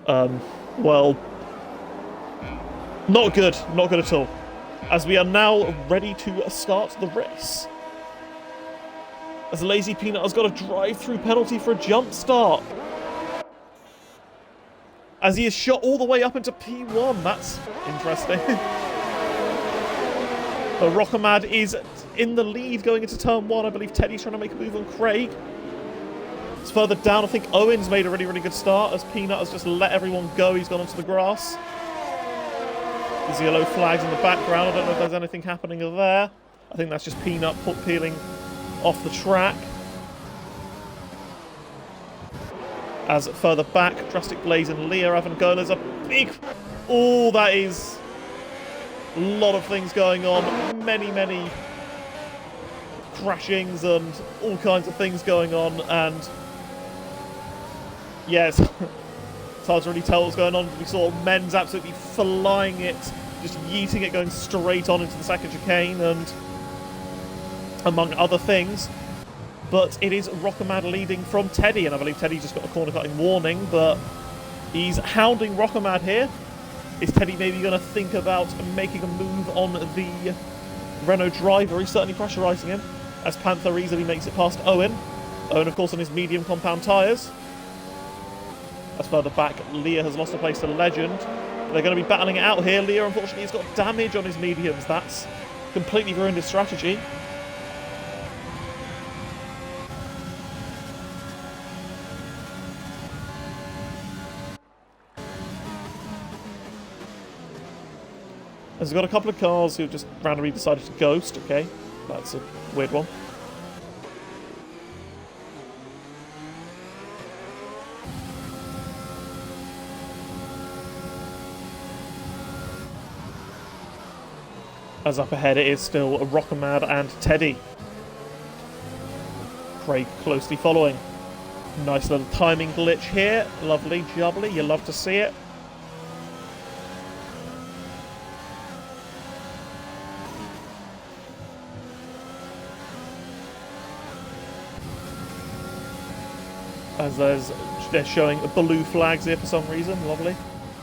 Well, not good. Not good at all. As we are now ready to start the race. As Lazy Peanut has got a drive-through penalty for a jump start. As he is shot all the way up into P1. That's interesting. But Rockamad is in the lead going into turn 1. I believe Teddy's trying to make a move on Craig. It's further down. I think Owen's made a really, really good start as Peanut has just let everyone go. He's gone onto the grass. There's yellow flags in the background. I don't know if there's anything happening there. I think that's just Peanut peeling off the track. As further back, Drastic Blaze and Leah having a go. There's a big... Oh, that is... a lot of things going on. Many, many crashings and all kinds of things going on. And... yes, it's hard to really tell what's going on. We saw Men's absolutely flying it, just yeeting it, going straight on into the second chicane, and among other things. But it is Rockamad leading from Teddy, and I believe Teddy just got a corner cutting warning, but he's hounding Rockamad here. Is Teddy maybe going to think about making a move on the Renault driver? He's certainly pressurising him, as Panther easily makes it past Owen. Owen, of course, on his medium compound tyres. As further back, Leah has lost a place to Legend. They're going to be battling it out here. Leah, unfortunately, has got damage on his mediums. That's completely ruined his strategy. There's got a couple of cars who've just randomly decided to ghost. Okay, that's a weird one. As up ahead it is still Rockamad and Teddy. Craig closely following. Nice little timing glitch here. Lovely jubbly, you love to see it. As they're showing blue flags here for some reason. Lovely.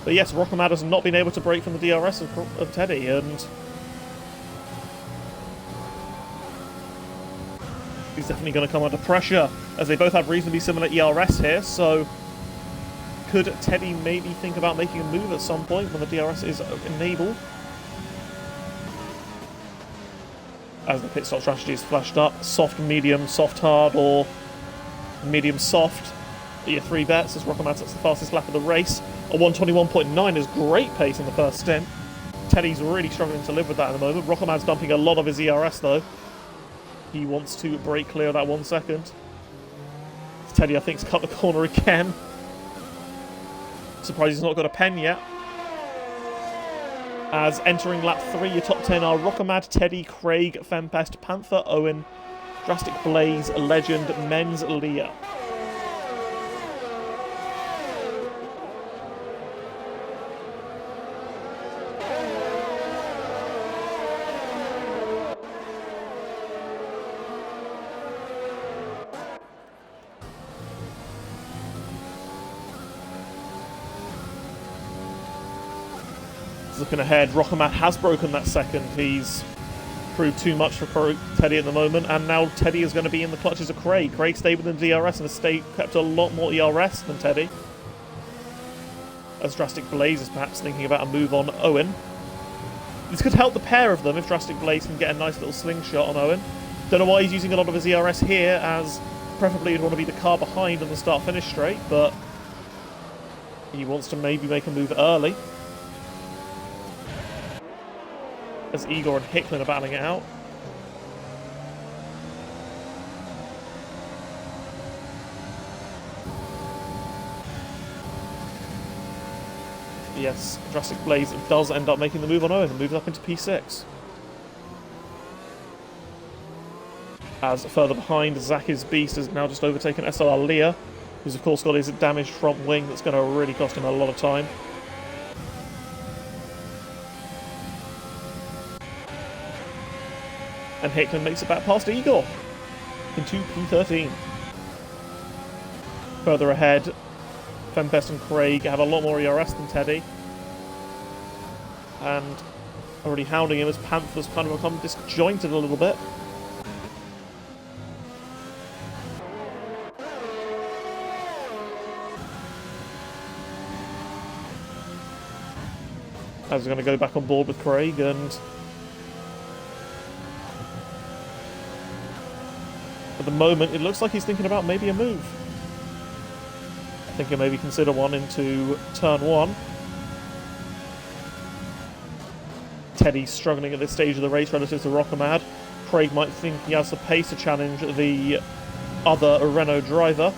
But yes, Rockamad has not been able to break from the DRS of Teddy, and he's definitely going to come under pressure, as they both have reasonably similar ERS here. So could Teddy maybe think about making a move at some point when the DRS is enabled? As the pit stop strategy is flashed up, soft, medium, soft, hard, or medium soft. Your 3 bets as Rockamad sets the fastest lap of the race. A 121.9 is great pace in the first stint. Teddy's really struggling to live with that at the moment. Rockamad's dumping a lot of his ERS though. He wants to break clear of that 1 second. Teddy, I think, has cut the corner again. Surprised he's not got a pen yet. As entering lap 3, your top 10 are Rockamad, Teddy, Craig, Fempest, Panther, Owen, Drastic Blaze, Legend, Men's, Leah. Looking ahead, Rockamad has broken that second. He's proved too much for Teddy at the moment, and now Teddy is going to be in the clutches of Craig. Craig stayed within the DRS and has kept a lot more ERS than Teddy. As Drastic Blaze is perhaps thinking about a move on Owen. This could help the pair of them if Drastic Blaze can get a nice little slingshot on Owen. Don't know why he's using a lot of his ERS here, as preferably he'd want to be the car behind on the start-finish straight, but he wants to maybe make a move early. As Igor and Hicklin are battling it out. Yes, Drastic Blaze does end up making the move on Owen and moves up into P6. As further behind, Zak's Beast has now just overtaken SLR Leah, who's of course got his damaged front wing that's going to really cost him a lot of time. And Hicklin makes it back past Igor into P13. Further ahead, Fempest and Craig have a lot more ERS than Teddy. And already hounding him as Panther's kind of become disjointed a little bit. I was going to go back on board with Craig, and at the moment it looks like he's thinking about maybe a move. I think he'll maybe consider one into turn 1. Teddy's struggling at this stage of the race relative to Rockamad. Craig might think he has the pace to challenge the other Renault driver.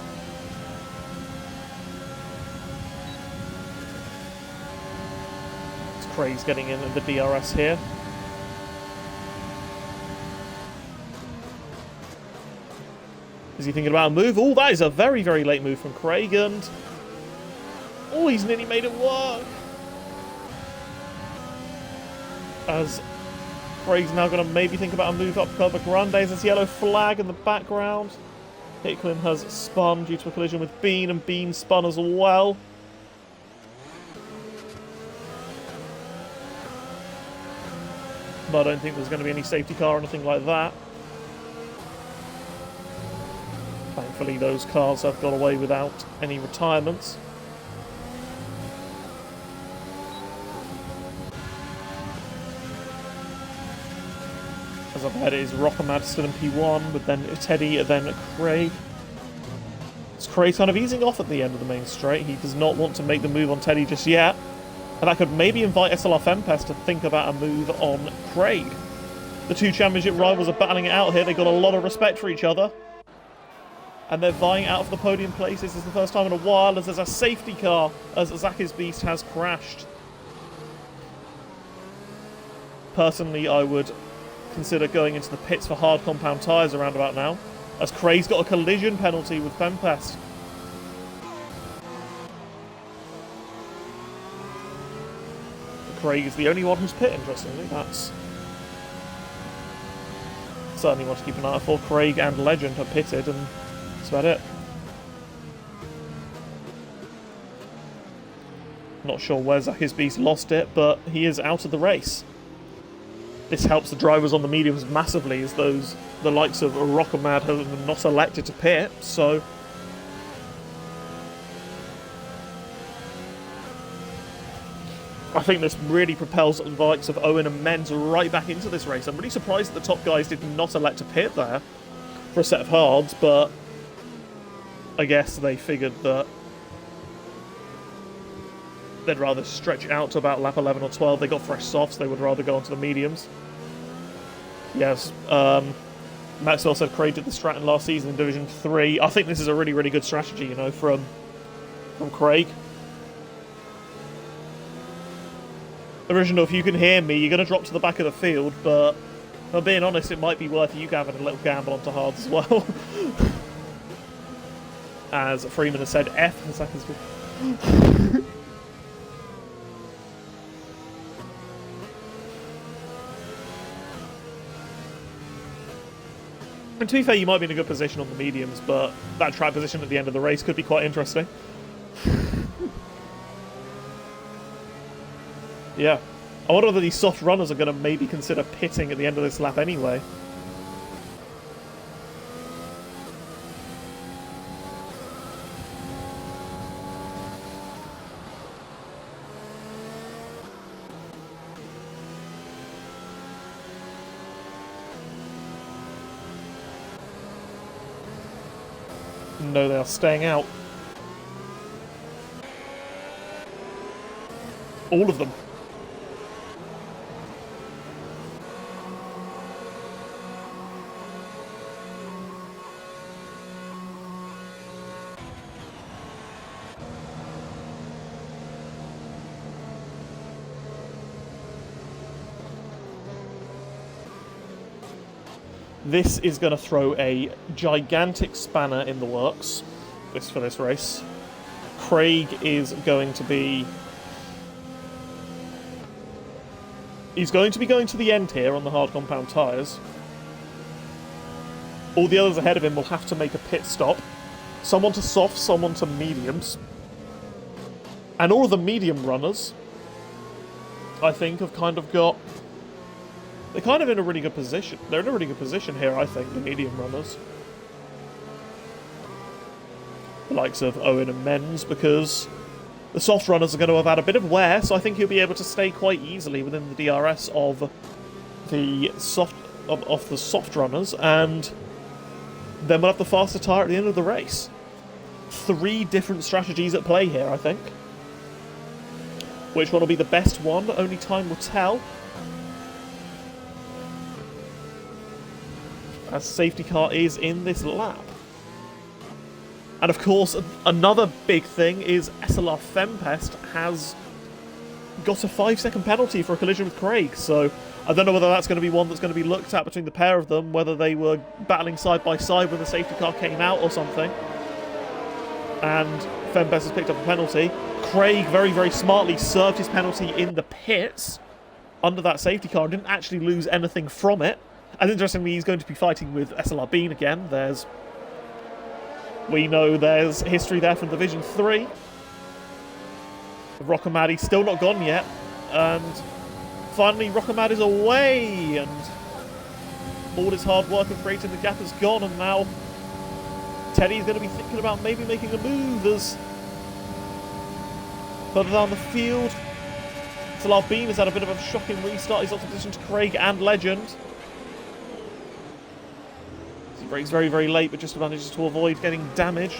Craig's getting in the DRS here. Is he thinking about a move? Oh, that is a very, very late move from Craig, and oh, he's nearly made it work. As Craig's now going to maybe think about a move up Curva Grande. There's this yellow flag in the background. Hicklin has spun due to a collision with Bean, and Bean spun as well. But I don't think there's going to be any safety car or anything like that. Thankfully, those cars have got away without any retirements. As I've heard, it is Rockamad still in P1, but then Teddy, then Craig. It's Craig kind of easing off at the end of the main straight. He does not want to make the move on Teddy just yet. And that could maybe invite SLR Fempest to think about a move on Craig. The two championship rivals are battling it out here. They've got a lot of respect for each other. And they're vying out for the podium places. This is the first time in a while as there's a safety car as Zaki's Beast has crashed. Personally, I would consider going into the pits for hard compound tyres around about now, as Craig's got a collision penalty with Fempest. Craig is the only one who's pit, interestingly. That's certainly one to keep an eye out for. Craig and Legend are pitted, and that's about it. Not sure where Zaki's Beast lost it, but he is out of the race. This helps the drivers on the mediums massively, as the likes of Rockamad have not elected to pit, so I think this really propels the likes of Owen and Menz right back into this race. I'm really surprised that the top guys did not elect to pit there for a set of hards, but I guess they figured that they'd rather stretch it out to about lap 11 or 12. They got fresh softs, they would rather go onto the mediums. Yes, Maxwell said Craig did the Stratton last season in Division 3. I think this is a really, really good strategy, you know, from Craig. Original, if you can hear me, you're going to drop to the back of the field, but if I'm being honest, it might be worth you having a little gamble onto hards as well. As Freeman has said, F in seconds. And to be fair, you might be in a good position on the mediums, but that track position at the end of the race could be quite interesting. Yeah. I wonder whether these soft runners are going to maybe consider pitting at the end of this lap anyway. No, they are staying out. All of them. This is going to throw a gigantic spanner in the works for this race. Craig is going to be... He's going to be going to the end here on the hard compound tyres. All the others ahead of him will have to make a pit stop. Someone to softs, someone to mediums. And all of the medium runners, I think, have kind of got... They're kind of in a really good position. They're in a really good position here, I think, the medium runners. The likes of Owen and Menz, because the soft runners are going to have had a bit of wear, so I think he'll be able to stay quite easily within the DRS of the soft runners, and then we'll have the faster tyre at the end of the race. 3 different strategies at play here, I think. Which one will be the best one? Only time will tell. As safety car is in this lap. And of course, another big thing is SLR Fempest has got a 5-second penalty for a collision with Craig, so I don't know whether that's going to be one that's going to be looked at between the pair of them, whether they were battling side by side when the safety car came out or something. And Fempest has picked up a penalty. Craig very, very smartly served his penalty in the pits under that safety car and didn't actually lose anything from it. And interestingly, he's going to be fighting with SLR Bean again. We know there's history there from Division 3. Rockamad still not gone yet. And finally, Rockamad is away. And all his hard work of creating the gap is gone. And now Teddy's going to be thinking about maybe making a move as further down the field. SLR Bean has had a bit of a shocking restart. He's lost position to Craig and Legend. He brakes very, very late, but just manages to avoid getting damage.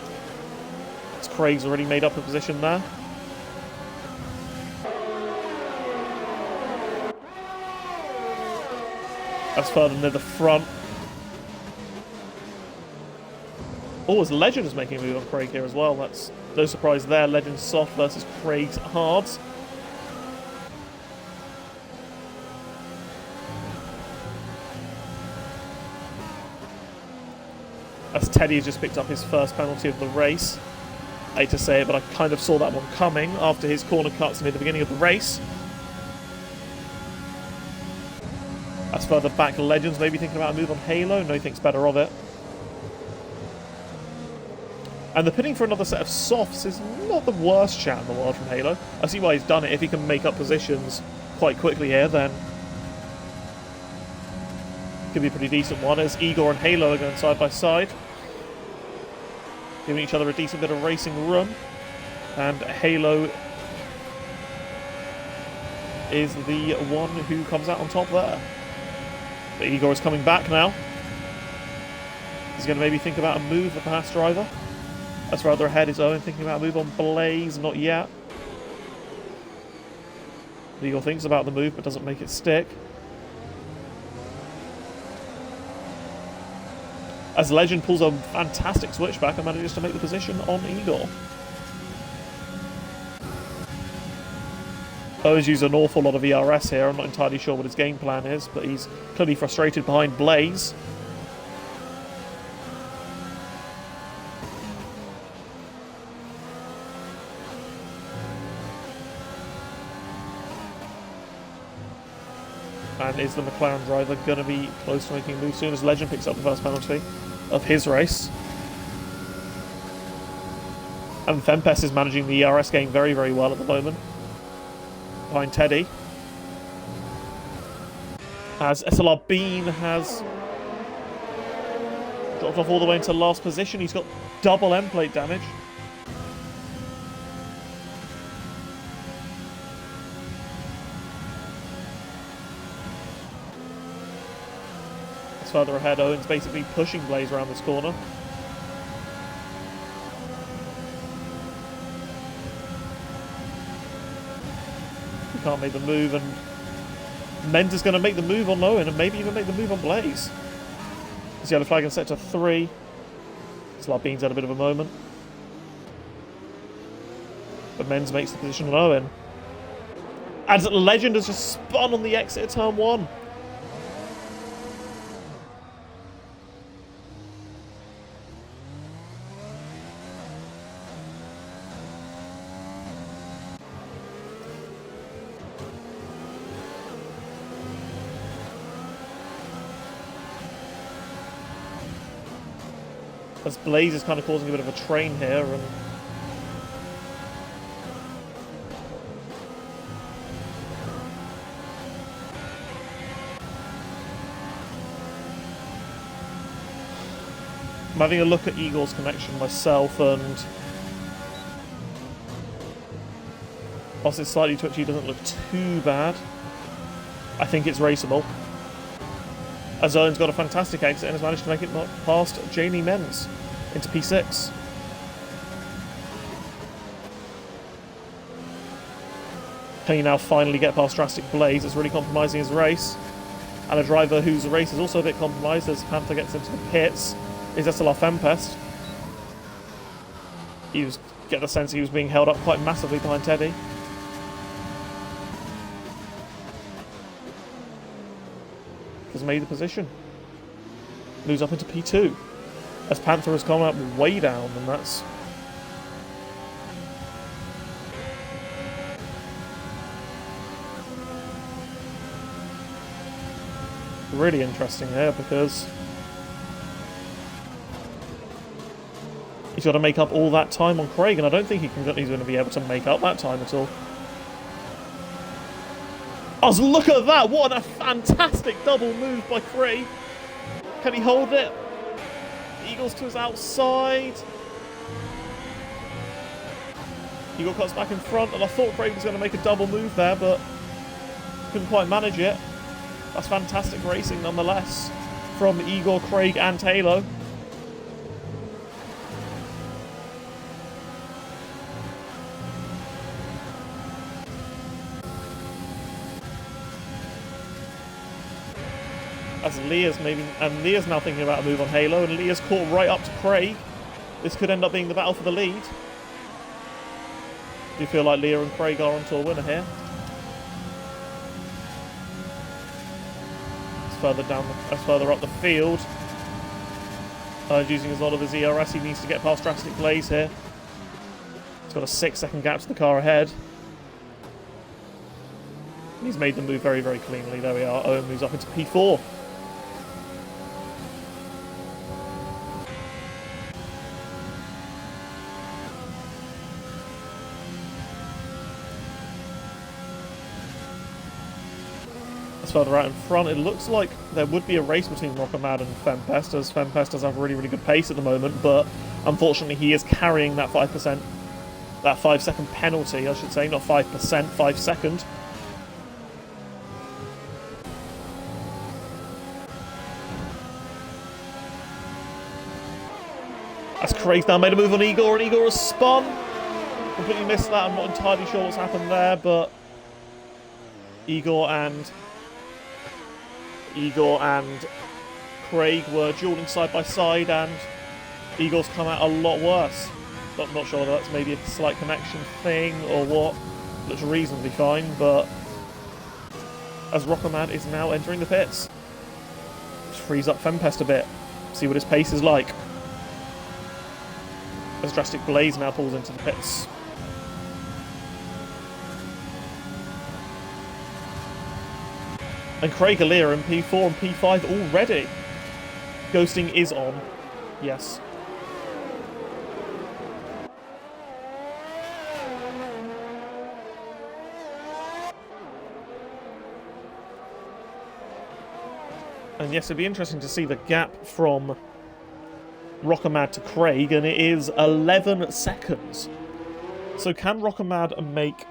As Craig's already made up a position there. That's further near the front. Oh, as Legend is making a move on Craig here as well. That's no surprise there. Legend's soft versus Craig's hards. As Teddy has just picked up his first penalty of the race. I hate to say it, but I kind of saw that one coming after his corner cuts near the beginning of the race. As further back, Legends maybe thinking about a move on Halo. No, he thinks better of it. And the pitting for another set of softs is not the worst chat in the world from Halo. I see why he's done it. If he can make up positions quite quickly here, then could be a pretty decent one, as Igor and Halo are going side by side, giving each other a decent bit of racing room. And Halo is the one who comes out on top there. But Igor is coming back now. He's going to maybe think about a move at the Haas driver. That's rather ahead is Owen thinking about a move on Blaze, not yet. Igor thinks about the move but doesn't make it stick. As Legend pulls a fantastic switchback and manages to make the position on Igor. Owen's used an awful lot of ERS here. I'm not entirely sure what his game plan is, but he's clearly frustrated behind Blaze. And is the McLaren driver going to be close to making a move soon as Legend picks up the first penalty of his race? And Fempest is managing the ERS game very, very well at the moment. Behind Teddy. As SLR Bean has dropped off all the way into last position. He's got double end plate damage. Further ahead, Owen's basically pushing Blaze around this corner. He can't make the move, and Menz is going to make the move on Owen and maybe even make the move on Blaze. His yellow flag is set to 3. SLR Bean's had a bit of a moment. But Menz makes the position on Owen. And Legend has just spun on the exit of turn 1. As Blaze is kind of causing a bit of a train here, and I'm having a look at Eagle's connection myself, and whilst it's slightly twitchy, it doesn't look too bad. I think it's raceable. Azzone's got a fantastic exit and has managed to make it past Jamie Menz into P6. Can he now finally get past Drastic Blaze? It's really compromising his race. And a driver whose race is also a bit compromised as Panther gets into the pits is SLR Fempest. Get the sense he was being held up quite massively behind Teddy. Has made the position. Moves up into P2. As Panther has come up way down, and that's really interesting here, because he's got to make up all that time on Craig, and I don't think he's going to be able to make up that time at all. Oh, look at that! What a fantastic double move by Craig. Can he hold it? Eagles to his outside. Eagle cuts back in front, and I thought Craig was going to make a double move there, but couldn't quite manage it. That's fantastic racing nonetheless from Igor, Craig and Halo. As Leah's Leah's now thinking about a move on Halo, and Leah's caught right up to Craig. This could end up being the battle for the lead. Do you feel like Leah and Craig are onto a winner here? It's further up the field. Using as lot of his ERS, he needs to get past Drastic Blaze here. He's got a 6-second gap to the car ahead. He's made the move very, very cleanly. There we are. Owen moves up into P4. Further out in front, it looks like there would be a race between Rockamad and Fempest, as Fempest does have a really, really good pace at the moment, but unfortunately he is carrying that 5%, that 5-second penalty, I should say, not 5%, 5 second. As Craig's now made a move on Igor, and Igor has spun. Completely missed that. I'm not entirely sure what's happened there, but Igor and Craig were dueling side by side, and Igor's come out a lot worse. Not sure whether that's maybe a slight connection thing or what. Looks reasonably fine, but as Rockerman is now entering the pits, just frees up Fempest a bit. See what his pace is like. As Drastic Blaze now pulls into the pits. And Craig Alir in P4 and P5 already. Ghosting is on. Yes. And yes, it'd be interesting to see the gap from Rockamad to Craig, and it is 11 seconds. So can Rockamad make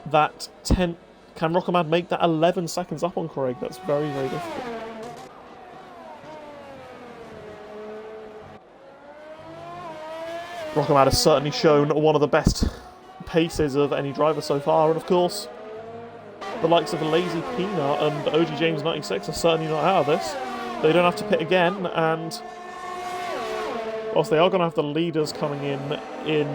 that 10... Can Rockamad make that 11 seconds up on Craig? That's very, very difficult. Rockamad has certainly shown one of the best paces of any driver so far, and of course, the likes of a Lazy Peanut and OG James 96 are certainly not out of this. They don't have to pit again, and whilst they are going to have the leaders coming in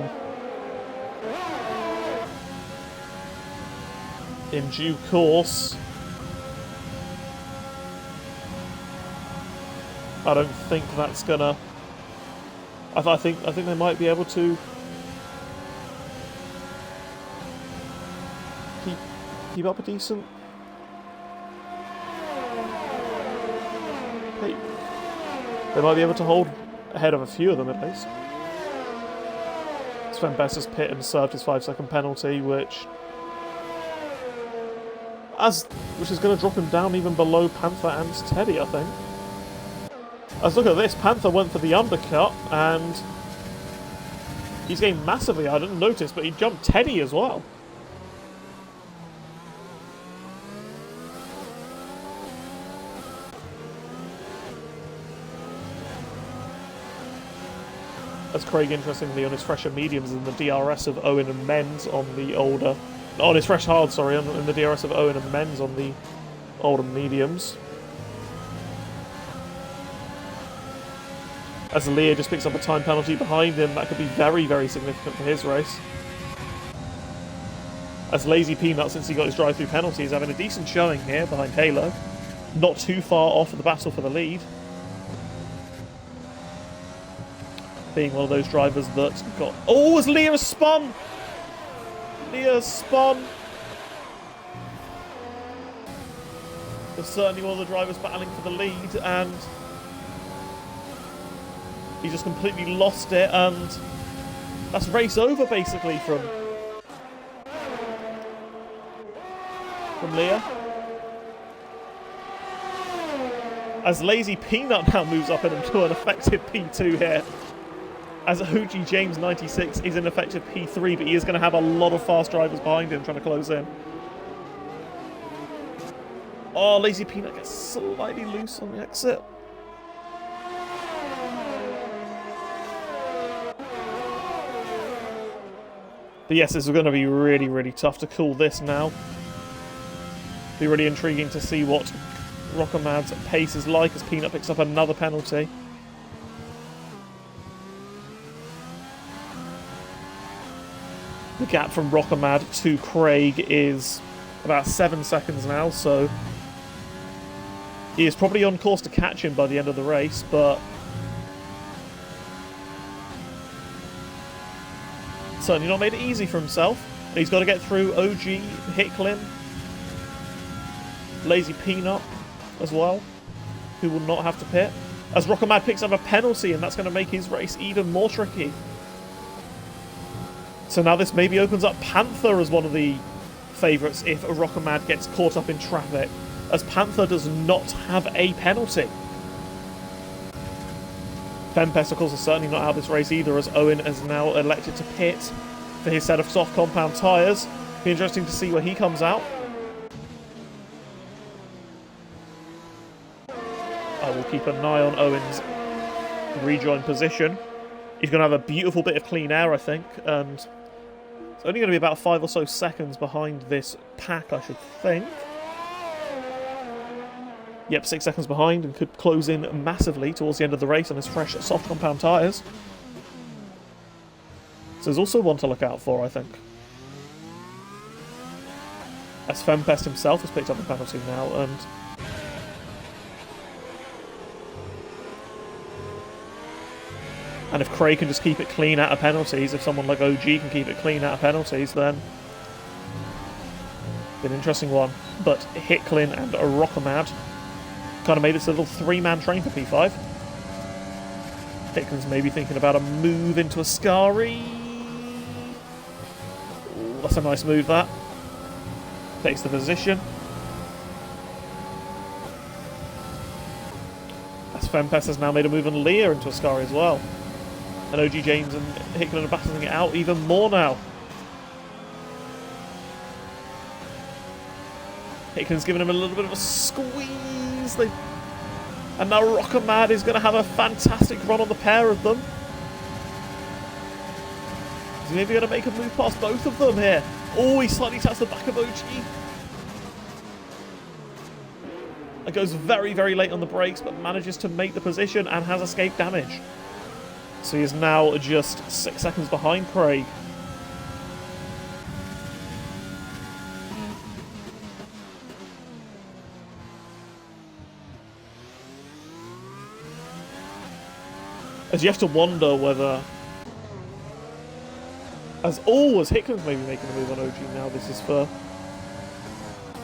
due course, I don't think that's gonna. I think they might be able to keep up a decent pace. They might be able to hold ahead of a few of them at least. Sven Best has pit and served his 5-second penalty, which is going to drop him down even below Panther and Teddy, I think. Let's look at this. Panther went for the undercut, and he's gained massively. I didn't notice, but he jumped Teddy as well. As Craig, interestingly, on his fresher mediums in the DRS of Owen and Men's on the older... On his fresh hard, sorry, in the DRS of Owen and Men's on the older mediums. As Lear just picks up a time penalty behind him, that could be very, very significant for his race. As Lazy Peanut, since he got his drive-through penalty, is having a decent showing here behind Halo. Not too far off of the battle for the lead. Being one of those drivers that got... Oh, as Lear has spun! Lear has spun! There's certainly one of the drivers battling for the lead, and he just completely lost it, and that's race over, basically, from Lear. As Lazy Peanut now moves up into an effective P2 here. As OG James 96 is an effective P3, but he is going to have a lot of fast drivers behind him trying to close in. Oh, Lazy Peanut gets slightly loose on the exit. But yes, this is going to be really, really tough to call this now. Be really intriguing to see what Rockamad's pace is like as Peanut picks up another penalty. The gap from Rockamad to Craig is about 7 seconds now, so he is probably on course to catch him by the end of the race, but certainly not made it easy for himself. He's got to get through OG, Hicklin, Lazy Peanut as well, who will not have to pit. As Rockamad picks up a penalty, and that's going to make his race even more tricky. So now this maybe opens up Panther as one of the favourites if Rockamad gets caught up in traffic, as Panther does not have a penalty. Fempest, of course, is certainly not out of this race either, as Owen has now elected to pit for his set of soft compound tyres. Be interesting to see where he comes out. I will keep an eye on Owen's rejoin position. He's going to have a beautiful bit of clean air, I think, and it's only going to be about 5 or so seconds behind this pack, I should think. Yep, 6 seconds behind, and could close in massively towards the end of the race on his fresh soft compound tyres. So there's also one to look out for, I think. As Fempest himself has picked up a penalty now, and if Craig can just keep it clean out of penalties, if someone like OG can keep it clean out of penalties, then an interesting one. But Hicklin and Rockamad kind of made this a little three-man train for P5. Hicklin's maybe thinking about a move into Ascari. Ooh, that's a nice move, that. Takes the position. As Fempest has now made a move on Lear into Ascari as well. And OG James and Hicklin are battling it out even more now. Hicklin's given him a little bit of a squeeze. And now Rockamad is going to have a fantastic run on the pair of them. Is he maybe going to make a move past both of them here? Oh, he slightly taps the back of OG. It goes very, very late on the brakes, but manages to make the position and has escaped damage. So he is now just 6 seconds behind Craig. As you have to wonder whether... As always, Hicklin's maybe making a move on OG now. This is for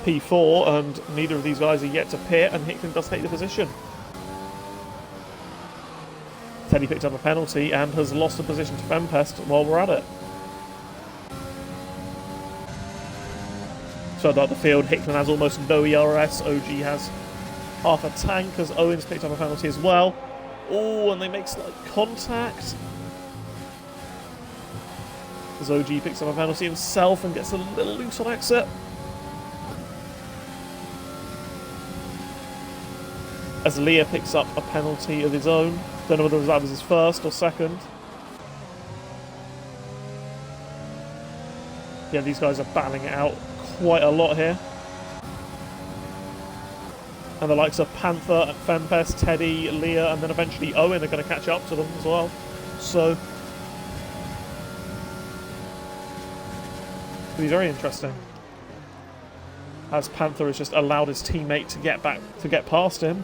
P4, and neither of these guys are yet to pit, and Hicklin does take the position. Teddy picked up a penalty and has lost a position to Fempest while we're at it. So at the field, Hicklin has almost no ERS. OG has half a tank as Owens picked up a penalty as well. Oh, and they make slight contact. As OG picks up a penalty himself and gets a little loose on exit. As Leah picks up a penalty of his own. Don't know whether that was his first or second. Yeah, these guys are battling it out quite a lot here. And the likes of Panther, Fempest, Teddy, Leah, and then eventually Owen are going to catch up to them as well. So, it'll be very interesting. As Panther has just allowed his teammate to get past him.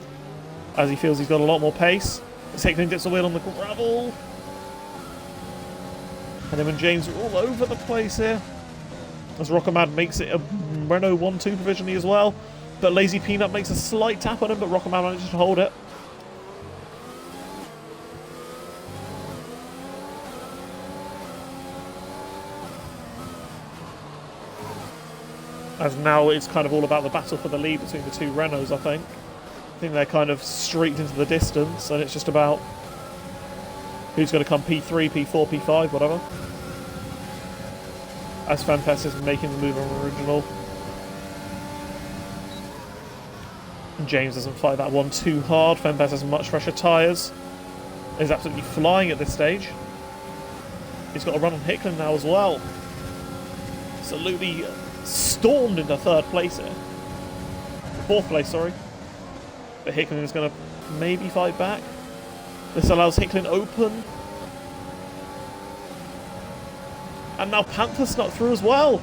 As he feels he's got a lot more pace. As Hickling gets the wheel on the gravel. And then when James are all over the place here. As Rockamad makes it a Renault 1-2 provisionally as well. But Lazy Peanut makes a slight tap on him, but Rockamad manages to hold it. As now it's kind of all about the battle for the lead between the two Renaults, I think. I think they're kind of streaked into the distance, and it's just about who's going to come P3, P4, P5, whatever. As Fanfest is making the move on original. And James doesn't fight that one too hard. Fanfest has much fresher tyres. He's absolutely flying at this stage. He's got a run on Hickling now as well. Absolutely stormed into third place here. Fourth place, sorry. But Hickling is going to maybe fight back. This allows Hickling open. And now Panther snuck through as well.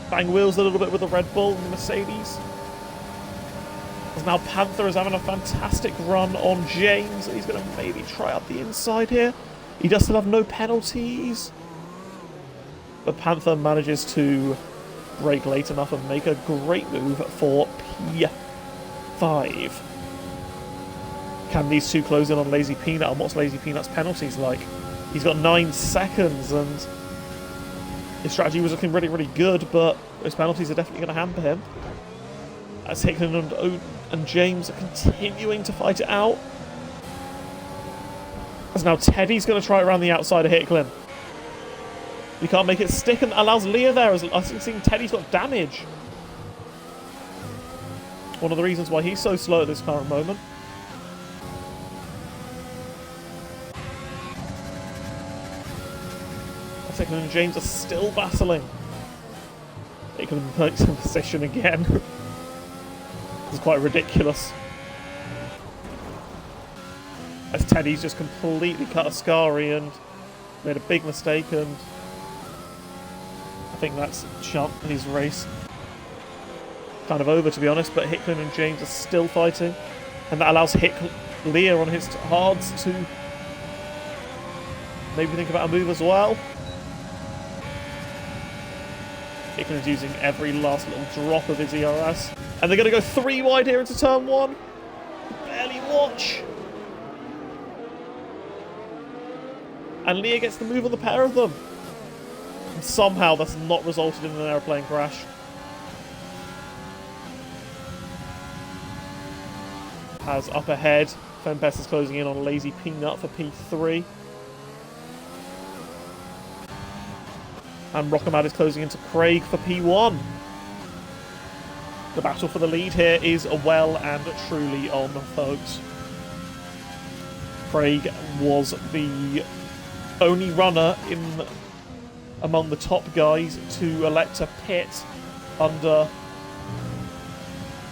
Bang wheels a little bit with the Red Bull and the Mercedes. As now Panther is having a fantastic run on James. He's going to maybe try up the inside here. He does still have no penalties. But Panther manages to brake late enough and make a great move for P5. Can these two close in on Lazy Peanut? And what's Lazy Peanut's penalties like? He's got 9 seconds, and his strategy was looking really, really good, but those penalties are definitely going to hamper him. As Hickling and James are continuing to fight it out. As now Teddy's going to try it around the outside of Hickling. He can't make it stick, and allows Leah there. As I think Teddy's got damage. One of the reasons why he's so slow at this current moment. Hickling and James are still battling. Hickling makes a position again. This is quite ridiculous. As Teddy's just completely cut Ascari and made a big mistake, and I think that's shot his race. Kind of over, to be honest, but Hickling and James are still fighting, and that allows Leah on his hards to maybe think about a move as well. Hickling is using every last little drop of his ERS. And they're going to go 3 wide here into turn 1. Barely watch. And Leah gets the move on the pair of them. And somehow that's not resulted in an aeroplane crash. As up ahead, Fempest is closing in on Lazy Peanut for P3. And Rockamad is closing into Craig for P1. The battle for the lead here is well and truly on, folks. Craig was the only runner among the top guys to elect a pit under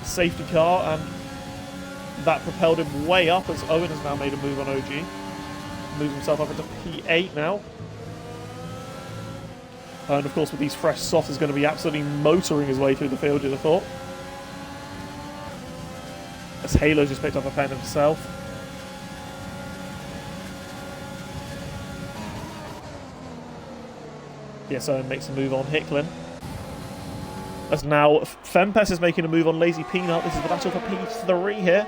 safety car, and that propelled him way up as Owen has now made a move on OG. Moves himself up into P8 now. And of course with these fresh softs is going to be absolutely motoring his way through the field, you'd have thought. As Halo just picked up a pen himself. Yes, Owen makes a move on Hickling. As now Fempest is making a move on Lazy Peanut. This is the battle for P3 here.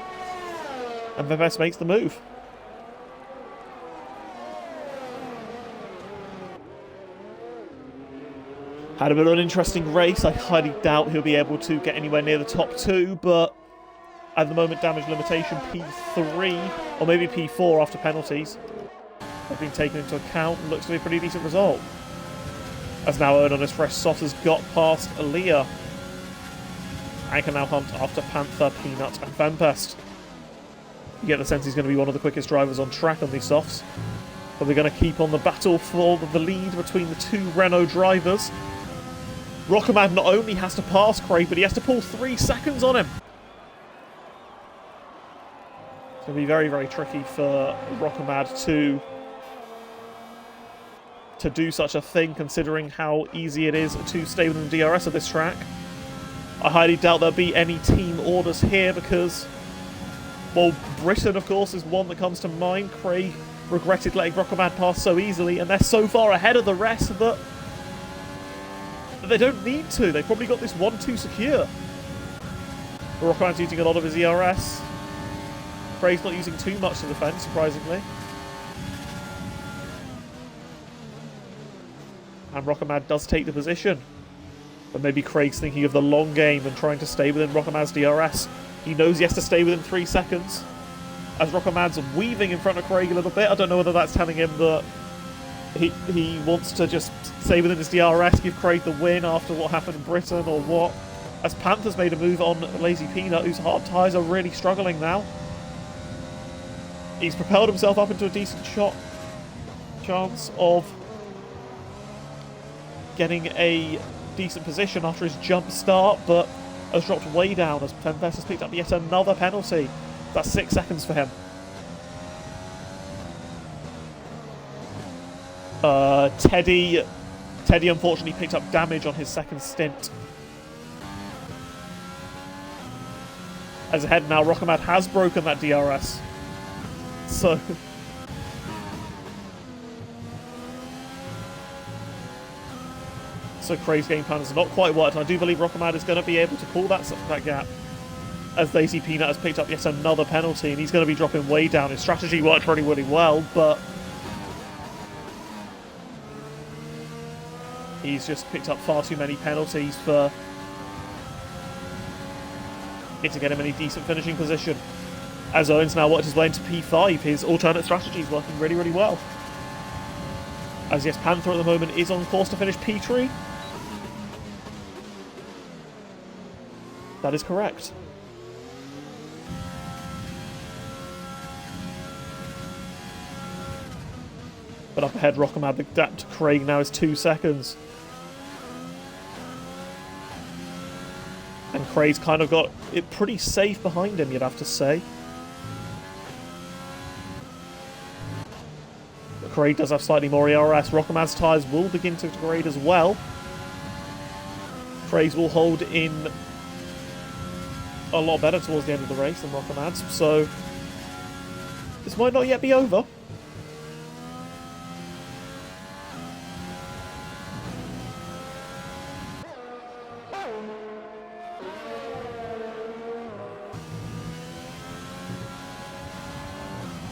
And Fempest makes the move. Had a bit of an interesting race. I highly doubt he'll be able to get anywhere near the top 2, but At the moment, damage limitation P3, or maybe P4 after penalties, have been taken into account and looks to be a pretty decent result. As now Earn on his fresh soft has got past Aaliyah and can now hunt after Panther, Peanut and Fempest. You get the sense he's going to be one of the quickest drivers on track on these softs. But they're going to keep on the battle for the lead between the two Renault drivers. Rockamad not only has to pass Craig, but he has to pull 3 seconds on him. It's going to be very, very tricky for Rockamad to do such a thing, considering how easy it is to stay within the DRS of this track. I highly doubt there'll be any team orders here because, well, Britain, of course, is one that comes to mind. Craig regretted letting Rockamad pass so easily, and they're so far ahead of the rest that they don't need to. They've probably got this 1-2 secure. Rockamad's using a lot of his ERS. Craig's not using too much to defend, surprisingly. And Rockamad does take the position. But maybe Craig's thinking of the long game and trying to stay within Rockamad's DRS. He knows he has to stay within 3 seconds. As Rockamad's weaving in front of Craig a little bit, I don't know whether that's telling him that he wants to just stay within his DRS, give Craig the win after what happened in Britain or what. As Panther's made a move on Lazy Peanut, whose hard tyres are really struggling now. He's propelled himself up into a decent chance of getting a decent position after his jump start, but has dropped way down as Fempest has picked up yet another penalty. That's 6 seconds for him. Teddy unfortunately picked up damage on his second stint. As ahead now, Rockamad has broken that DRS. So Craig's game plan has not quite worked, and I do believe Rockamad is going to be able to pull that gap. As Lazy Peanut has picked up yet another penalty, and he's going to be dropping way down. His strategy worked really, really well, but he's just picked up far too many penalties for it to get him any decent finishing position. As Owen's now worked his way into P5, his alternate strategy is working really, really well. As yes, Panther at the moment is on course to finish P3. That is correct. But up ahead, Rockamad, the gap to Craig now is 2 seconds. And Craig's kind of got it pretty safe behind him, you'd have to say. But Craig does have slightly more ERS. Rockamad's tyres will begin to degrade as well. Craig's will hold in a lot better towards the end of the race than Rockamad's, so this might not yet be over.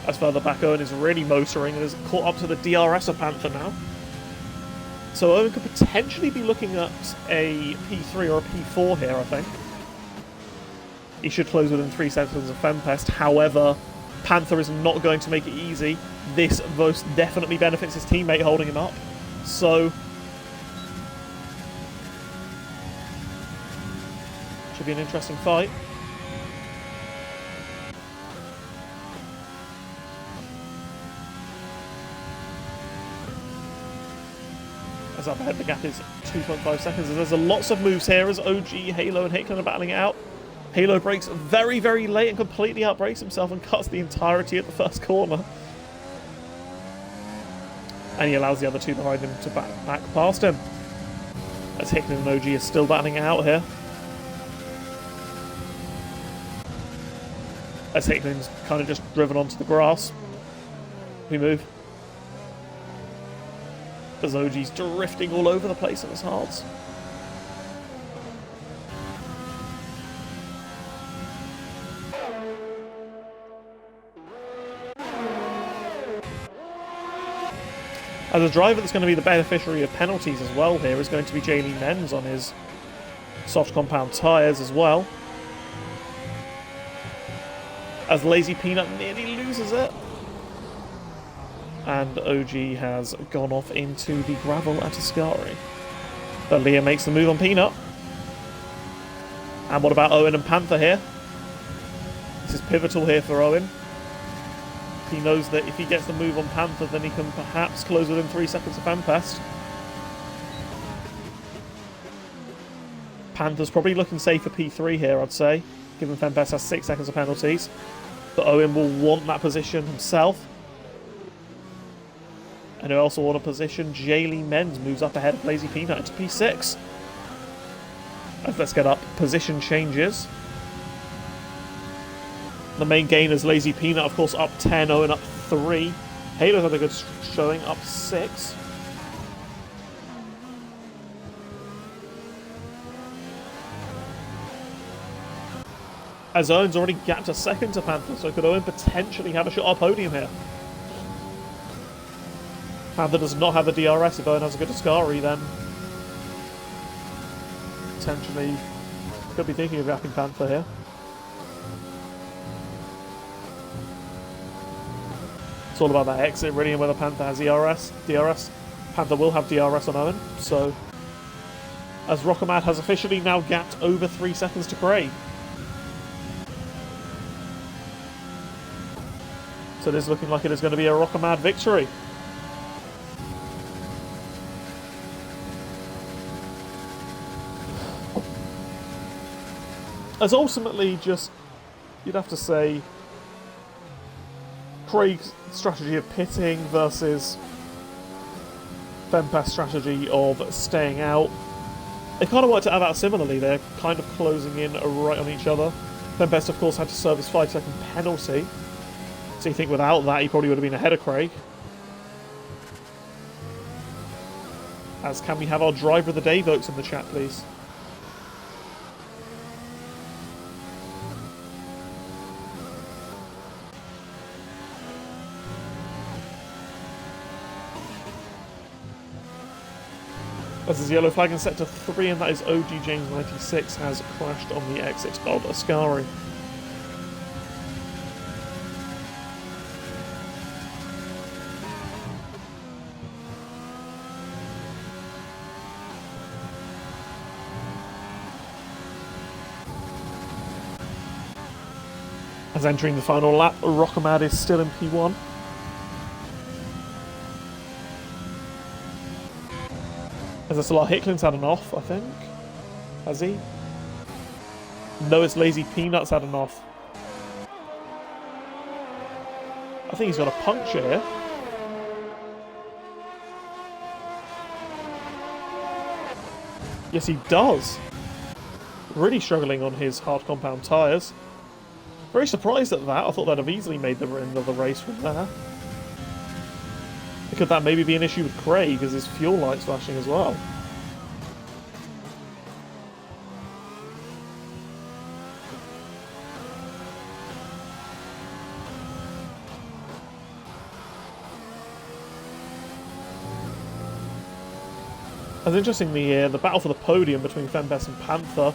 As further back, Owen is really motoring and is caught up to the DRS of Panther now. So Owen could potentially be looking at a P3 or a P4 here, I think. He should close within 3 seconds of Fempest. However, Panther is not going to make it easy. This most definitely benefits his teammate holding him up. So should be an interesting fight. As up ahead, the gap is 2.5 seconds. And there's lots of moves here as OG, Halo, and Hicklin are battling it out. Halo brakes very, very late and completely outbrakes himself and cuts the entirety of the first corner. And he allows the other two behind him to back past him. As Hicklin and OG is still battling it out here. As Hicklin's kind of just driven onto the grass. We move. As OG's drifting all over the place on his hards. As a driver that's going to be the beneficiary of penalties as well here is going to be Jayleen Menz on his soft compound tyres as well. as Lazy Peanut nearly loses it. And OG has gone off into the gravel at Ascari. But Leah makes the move on Peanut. And what about Owen and Panther here? This is pivotal here for Owen. He knows that if he gets the move on Panther, then he can perhaps close within 3 seconds of Fempest. Panther's probably looking safe for P3 here, I'd say, given Fempest has 6 seconds of penalties. But Owen will want that position himself. And he'll also want a position. Jaylee Menz moves up ahead of Lazy Peanut into P6. Let's get up position changes. The main gain is Lazy Peanut, of course, up 10, Owen up 3. Halo's had a good showing, up 6. As Owen's already gapped a second to Panther, so could Owen potentially have a shot at podium here? Panther does not have the DRS. If Owen has a good Ascari, then potentially could be thinking of gapping Panther here. It's all about that exit really, and whether Panther has DRS. Panther will have DRS on Owen, so as Rockamad has officially now gapped over 3 seconds to Craig. So it is looking like it is going to be a Rockamad victory. As ultimately just, you'd have to say, Craig's strategy of pitting versus Fempest's strategy of staying out. They kind of worked it out similarly. They're kind of closing in right on each other. Fempest, of course, had to serve his 5-second penalty. So you think without that, he probably would have been ahead of Craig. As can we have our driver of the day votes in the chat, please? As his yellow flag in sector 3, and that is OG James 96 has crashed on the exit of Ascari. As entering the final lap, Rockamad is still in P1. As SLR Hicklin's had an off, I think. Has he? No, it's Lazy Peanut's had an off. I think he's got a puncture here. Yes, he does. Really struggling on his hard compound tyres. Very surprised at that. I thought they'd have easily made the end of the race from there. Could that maybe be an issue with Craig, as his fuel light's flashing as well? As interestingly, the battle for the podium between Fempest and Panther.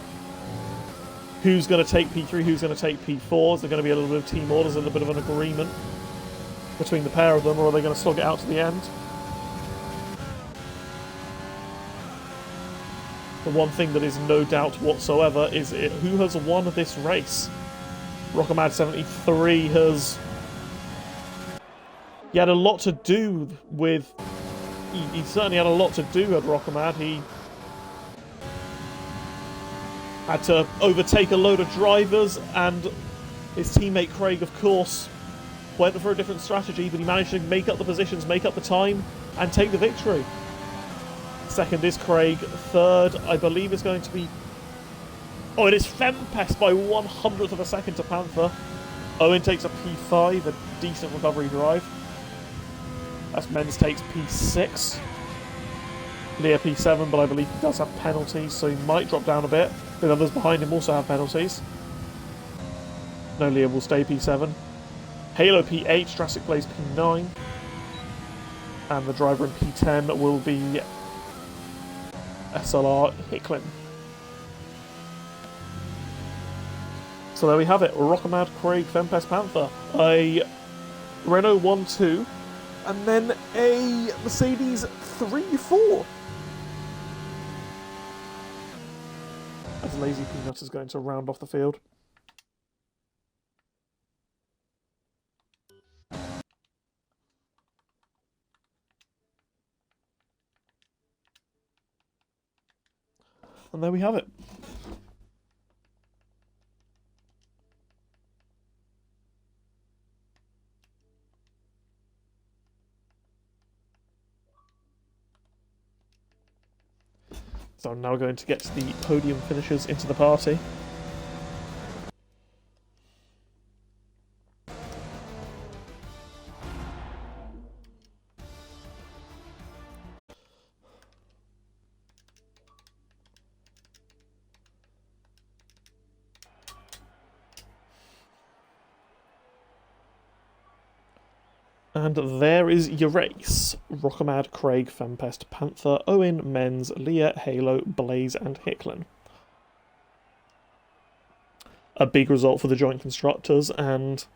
Who's going to take P3, who's going to take P4? Is there going to be a little bit of team orders, a little bit of an agreement between the pair of them, or are they going to slog it out to the end? The one thing that is no doubt whatsoever is who has won this race. Rockamad 73 has... He had a lot to do with... He certainly had a lot to do at Rockamad. He had to overtake a load of drivers, and his teammate Craig, of course, went for a different strategy, but he managed to make up the positions, make up the time, and take the victory. Second is Craig. Third, I believe, is going to be... Oh, it is Fempest by 1/100th of a second to Panther. Owen takes a P5, a decent recovery drive. As Menz takes P6. Leah P7, but I believe he does have penalties, so he might drop down a bit. The others behind him also have penalties. No, Leah will stay P7. Halo P8, Jurassic plays P9. And the driver in P10 will be SLR Hicklin. So So there we have it. Rockamad, Craig, Fempest, Panther. A Renault 1-2. And then a Mercedes 3-4. As Lazy Peanut is going to round off the field. And there we have it. So I'm now going to get the podium finishers into the party. And there is your race. Rockamad, Craig, Fempest, Panther, Owen, Menz, Leah, Halo, Blaze and Hicklin. A big result for the joint constructors and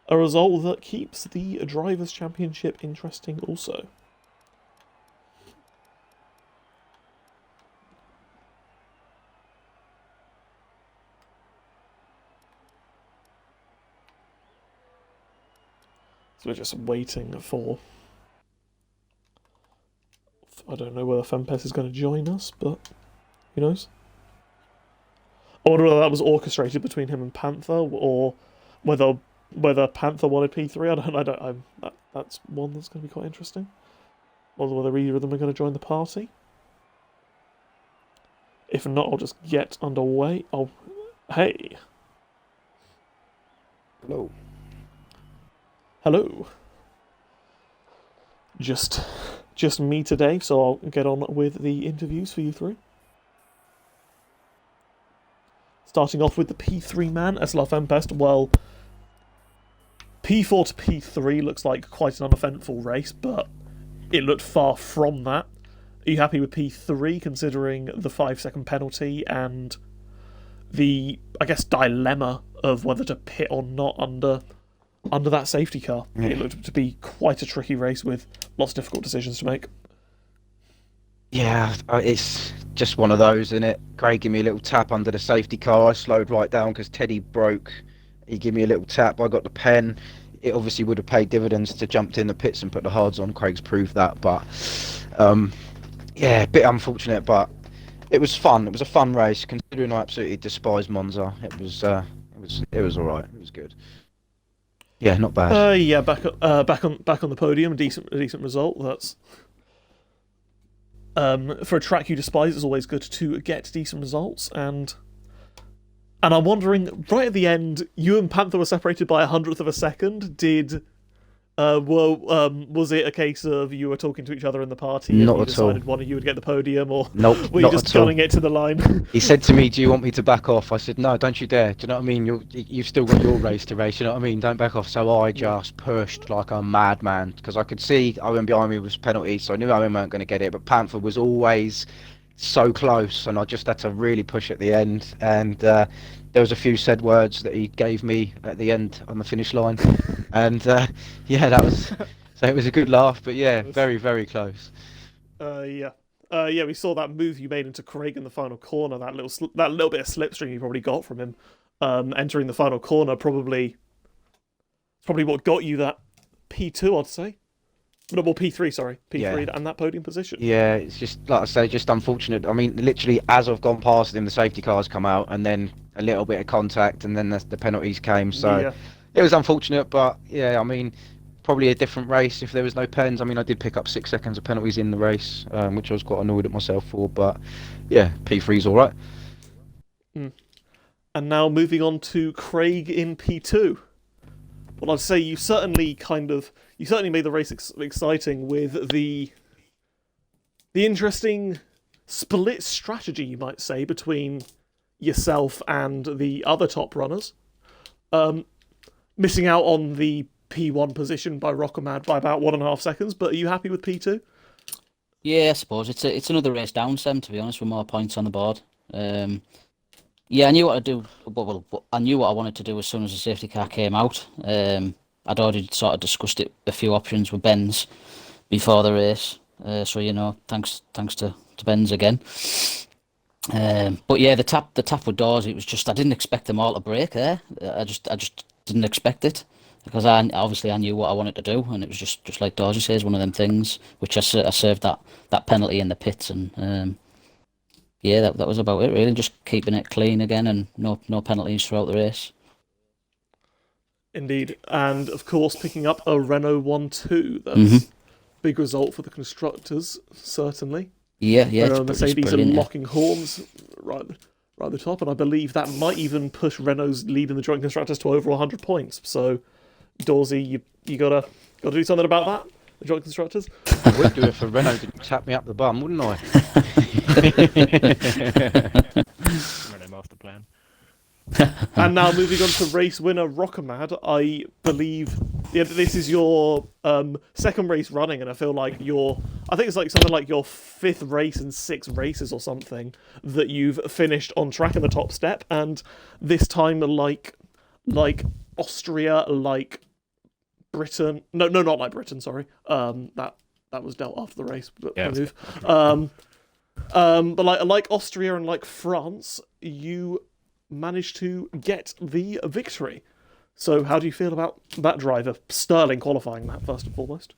a result that keeps the Drivers' Championship interesting also. So we're just waiting for... I don't know whether Fempest is going to join us, but who knows? I wonder whether that was orchestrated between him and Panther, or whether Panther wanted P3. That's one that's going to be quite interesting. Or whether either of them are going to join the party. If not, I'll just get underway. Oh, hey. Hello. Hello. Just me today, so I'll get on with the interviews for you three. Starting off with the P3 man, SLR Fempest. Well, P4 to P3 looks like quite an uneventful race, but it looked far from that. Are you happy with P3, considering the 5-second penalty and the, I guess, dilemma of whether to pit or not under that safety car? Yeah. It looked to be quite a tricky race with lots of difficult decisions to make. Yeah, it's just one of those, isn't it? Craig gave me a little tap under the safety car. I slowed right down because Teddy broke. He gave me a little tap. I got the pen. It obviously would have paid dividends to jump in the pits and put the hards on. Craig's proved that, but yeah, a bit unfortunate, but it was fun. It was a fun race, considering I absolutely despise Monza. It was all right. It was good. Yeah, not bad. Yeah, back on the podium, a decent result. That's for a track you despise. It's always good to get decent results, and I'm wondering, right at the end, you and Panther were separated by 100th of a second. Was it a case of you were talking to each other in the party and you decided one of you would get the podium, or were you just gunning it to the line? He said to me, "Do you want me to back off?" I said, "No, don't you dare." Do you know what I mean? You've still got your race to race. You know what I mean? Don't back off. So I just pushed like a madman because I could see Owen behind me was penalty, so I knew Owen weren't going to get it. But Panther was always so close, and I just had to really push at the end. And there was a few said words that he gave me at the end on the finish line, and yeah, that was so it was a good laugh. But yeah, very very close. Yeah, we saw that move you made into Craig in the final corner. That little bit of slipstream you probably got from him, entering the final corner. Probably what got you that P2, I'd say. No, well, P3, sorry. P3 yeah. And that podium position. Yeah, it's just, like I say, just unfortunate. I mean, literally, as I've gone past him, the safety cars come out, and then a little bit of contact, and then the penalties came. So yeah. It was unfortunate, but yeah, I mean, probably a different race if there was no pens. I mean, I did pick up 6 seconds of penalties in the race, which I was quite annoyed at myself for, but yeah, P3's all right. And now moving on to Craig in P2. Well, I'd say you certainly made the race exciting with the interesting split strategy, you might say, between yourself and the other top runners. Missing out on the P1 position by Rockamad by about 1.5 seconds, but are you happy with P2? Yeah, I suppose it's another race down, Sam, to be honest, with more points on the board. Yeah, Yeah, I knew what to do. I knew what I wanted to do as soon as the safety car came out. I'd already sort of discussed it, a few options with Benz before the race. So thanks to Benz again. But yeah, the tap with doors. It was just I didn't expect them all to break there. I just didn't expect it because I knew what I wanted to do, and it was just like Dorsey says, one of them things which I served that penalty in the pits, and yeah, that was about it really. Just keeping it clean again, and no penalties throughout the race. Indeed, and of course picking up a Renault 1-2. hmm That's a big result for the constructors, certainly. Yeah, Renault and it's Mercedes are brilliant. Yeah. locking horns right at the top, and I believe that might even push Renault's lead in the joint constructors to over 100 points. So, Dorsey, you gotta do something about that. The joint constructors. I would do it for Renault to tap me up the bum, wouldn't I? Renault master plan. And now moving on to race winner Rockamad, I believe this is your second race running, and I feel like I think it's like something like your fifth race in 6 races or something that you've finished on track in the top step, and this time like Austria, like Britain, no, not like Britain, sorry, that was dealt after the race, but Yeah, move. But like Austria and like France, you managed to get the victory. So how do you feel about that driver? Sterling qualifying that, first and foremost.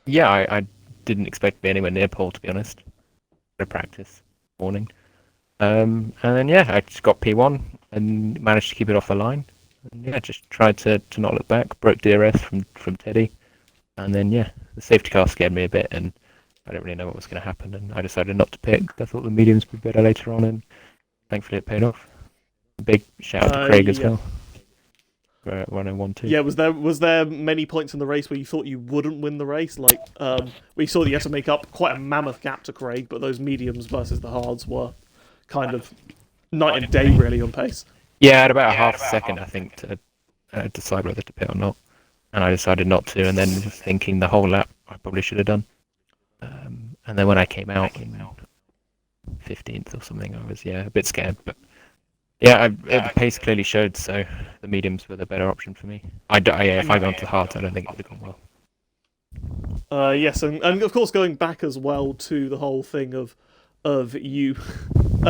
Yeah, I didn't expect to be anywhere near pole, to be honest. Bit of practice morning. And then yeah, I just got P1 and managed to keep it off the line. And yeah, just tried to not look back. Broke DRS from Teddy, and then yeah, the safety car scared me a bit, and I didn't really know what was going to happen, and I decided not to pick. I thought the mediums would be better later on, and thankfully it paid off. Big shout out to Craig as well. For running 1-2. Yeah, was there many points in the race where you thought you wouldn't win the race? Like, we saw that you had to make up quite a mammoth gap to Craig, but those mediums versus the hards were kind of night and day, really, on pace. Yeah, I had about a half second, I think, to decide whether to pit or not, and I decided not to. And then just thinking the whole lap, I probably should have done. And then when I came out in 15th or something, I was a bit scared, but. Yeah, the pace clearly showed, so the mediums were the better option for me. If I'd gone to the hard, I don't think it would have gone well. Yes, and of course going back as well to the whole thing of you,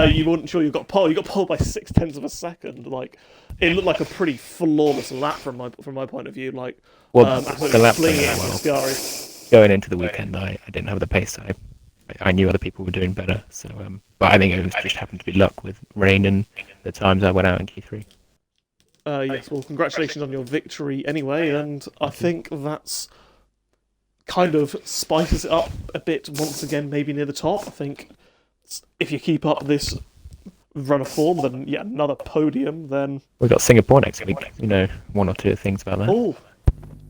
you weren't sure you got pole. You got pole by 0.6 of a second. Like, it looked like a pretty flawless lap from my point of view. Like, Well, the lap flinging went it well. Ascari. Going into the weekend, I didn't have the pace. I knew other people were doing better, so but I think it was just happened to be luck with rain and the times I went out in Q3. Yes, well, congratulations on your victory anyway, and I think that's kind of spices it up a bit once again, maybe near the top. I think if you keep up this run of form, then yeah, another podium, then... We've got Singapore next week, one or two things about that. Oh!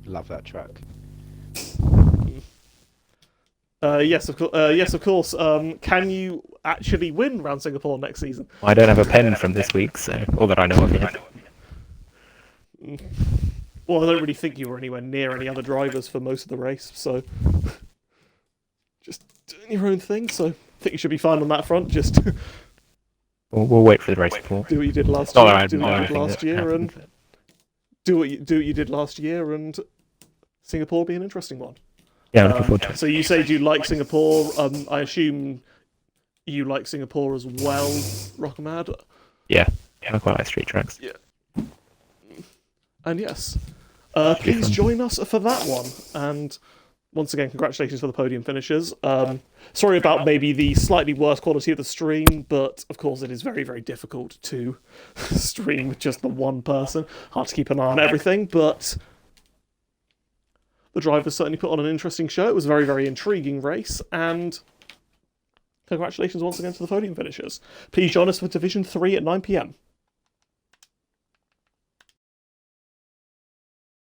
Love that track. Yes, of course. Can you actually win round Singapore next season? I don't have a pen from this week, so all that I know of yet. Well, I don't really think you were anywhere near any other drivers for most of the race, so just doing your own thing. So I think you should be fine on that front. Just We'll wait for the race report. do what you did last Not year. that I Do know what you did anything last that year, and happened. do what you did last year, and Singapore will be an interesting one. Yeah, I'm looking forward to it. So you say you like Singapore. I assume you like Singapore as well, Rockamad. Yeah, I quite like street tracks. And yes, be please fun. join us for that one. And once again, congratulations for the podium finishers. Sorry about maybe the slightly worse quality of the stream, but of course it is very, very difficult to stream with just the one person. Hard to keep an eye on everything, but the drivers certainly put on an interesting show. It was a very, very intriguing race, and congratulations once again to the podium finishers. Please join us for Division 3 at 9 PM.